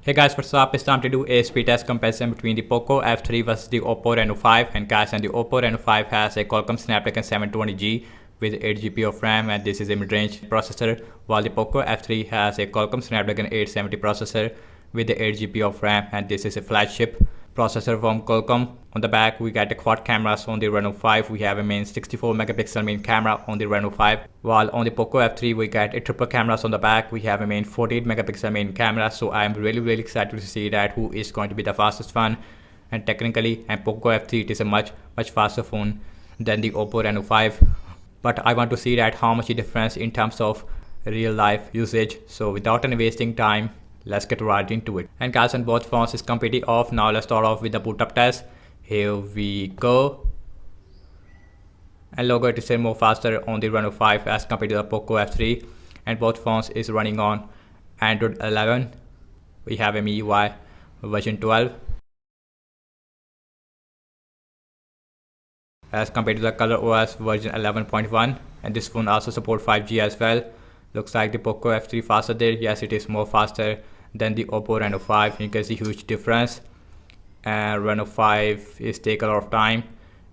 Hey guys, what's up? It's time to do a speed test comparison between the Poco F3 versus the Oppo Reno 5. And guys, and the Oppo Reno 5 has a Qualcomm Snapdragon 720G with 8GB of RAM, and this is a mid-range processor, while the Poco F3 has a Qualcomm Snapdragon 870 processor with the 8GB of RAM, and this is a flagship processor from Qualcomm. On the back, we get the quad cameras on the Reno 5. We have a main 64 megapixel main camera on the Reno 5, while on the Poco F3 we get a triple cameras on the back. We have a main 48 megapixel main camera. So I am really excited to see that who is going to be the fastest one. And technically, and Poco F3 it is a much faster phone than the Oppo Reno 5. But I want to see that how much the difference in terms of real life usage. So without any wasting time, let's get right into it. And guys, on both phones is completely off. Now let's start off with the boot up test. Here we go. And logo it is more faster on the Reno 5 as compared to the Poco F3. And both phones is running on Android 11. We have MIUI version 12. As compared to the ColorOS version 11.1. And this phone also supports 5G as well. Looks like the Poco F3 faster there. Yes, it is more faster than the Oppo Reno 5. You can see huge difference. And Reno 5 is take a lot of time.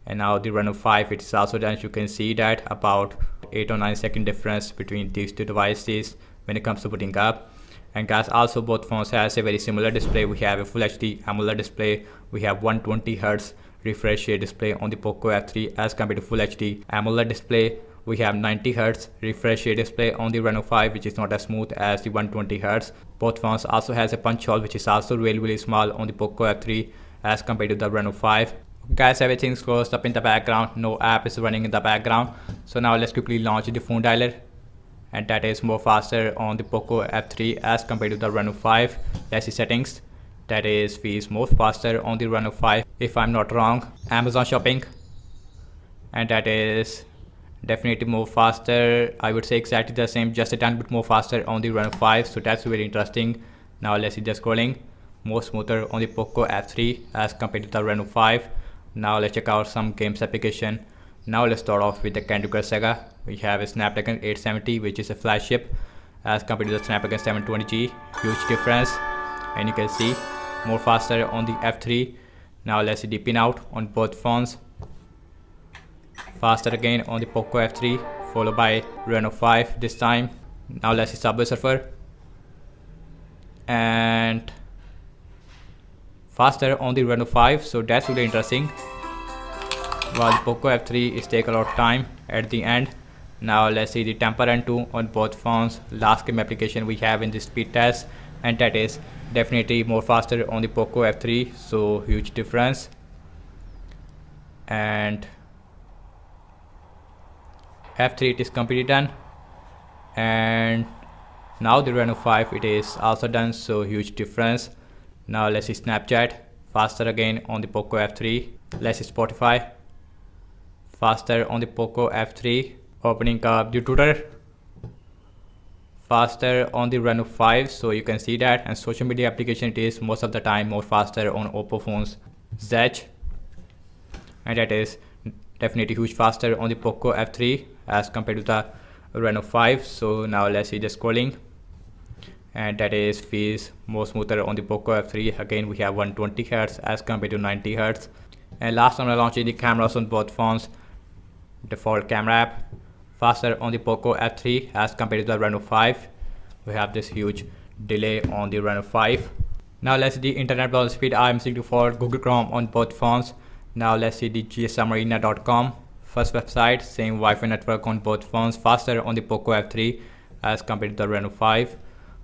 And now the Reno 5 it is also done. You can see that about 8 or 9 second difference between these two devices when it comes to booting up. And guys, also both phones has a very similar display. We have a Full HD AMOLED display. We have 120 Hz refresh rate display on the Poco F3 as compared to Full HD AMOLED display. We have 90 Hz refresh rate display on the Reno 5, which is not as smooth as the 120 Hz. Both phones also has a punch hole, which is also really small on the Poco F3 as compared to the Reno 5. Guys, everything's closed up in the background. No app is running in the background. So now let's quickly launch the phone dialer. And that is more faster on the Poco F3 as compared to the Reno 5. Let's see settings. That is feels more faster on the Reno 5 if I'm not wrong. Amazon shopping. And that is definitely more faster. I would say exactly the same, just a tiny bit more faster on the Reno 5. So that's very interesting. Now let's see the scrolling. More smoother on the Poco F3 as compared to the Reno 5. Now let's check out some games application. Now let's start off with the Candy Crush Saga. We have a Snapdragon 870, which is a flagship as compared to the Snapdragon 720G. Huge difference. And you can see more faster on the F3. Now let's see the pinout on both phones. Faster again on the Poco F3, followed by Reno 5 this time. Now let's see Subway Surfer. And faster on the Reno 5, so that's really interesting. While the Poco F3 is take a lot of time at the end. Now let's see the Temper Run 2 on both phones. Last game application we have in this speed test, and that is definitely more faster on the Poco F3, so huge difference. And F3 it is completely done, and now the Reno 5 it is also done, so huge difference. Now let's see Snapchat, faster again on the Poco F3. Let's see Spotify, faster on the Poco F3. Opening up the Twitter, faster on the Reno 5, so you can see that. And social media application it is most of the time more faster on Oppo phones. Zedge, and that is definitely huge faster on the Poco F3 as compared to the Reno 5. So now let's see the scrolling, and that is feels more smoother on the Poco F3. Again we have 120 Hz as compared to 90 Hz. And last time I launched the cameras on both phones. Default camera app, faster on the Poco F3 as compared to the Reno 5. We have this huge delay on the Reno 5. Now let's see the internet browser speed. I'm using default Google Chrome on both phones. Now let's see the gsmarina.com. First website, same Wi-Fi network on both phones, faster on the Poco F3 as compared to the Reno 5.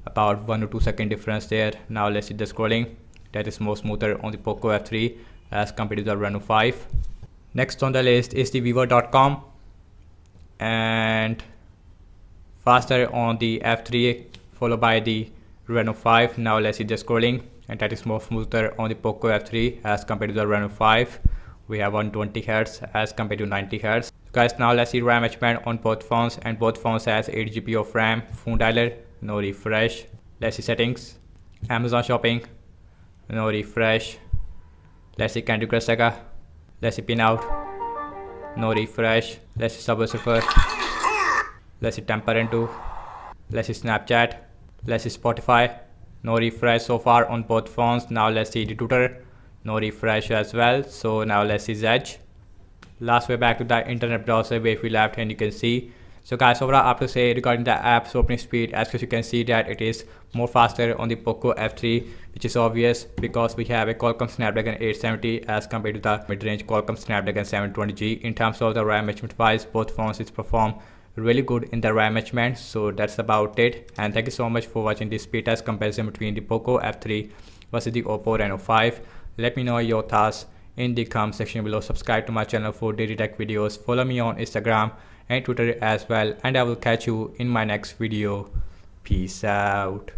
About 1 or 2 second difference there. Now let's see the scrolling. That is more smoother on the Poco F3 as compared to the Reno 5. Next on the list is the vivo.com, and faster on the F3 followed by the Reno 5. Now let's see the scrolling, and that is more smoother on the Poco F3 as compared to the Reno 5. We have 120 Hz as compared to 90 Hz. Guys, now let's see RAM management on both phones, and both phones has 8GB of RAM. Phone dialer, no refresh. Let's see settings. Amazon shopping, no refresh. Let's see Candy Crush Saga. Let's see pinout, no refresh. Let's see Subway Surfer. Let's see Temper Run 2. Let's see Snapchat. Let's see Spotify, no refresh so far on both phones. Now let's see the tutor, no refresh as well. So now let's see Edge. Last, we're back to the internet browser where if we left hand you can see. So guys, overall I have to say regarding the app's opening speed, as you can see that it is more faster on the Poco F3, which is obvious because we have a Qualcomm Snapdragon 870 as compared to the mid-range Qualcomm Snapdragon 720G. In terms of the RAM management wise, both phones is perform really good in the RAM management. So that's about it, and thank you so much for watching this speed test comparison between the Poco F3 versus the Oppo Reno 5. Let me know your thoughts in the comment section below. Subscribe to my channel for daily tech videos. Follow me on Instagram and Twitter as well, and I will catch you in my next video. Peace out.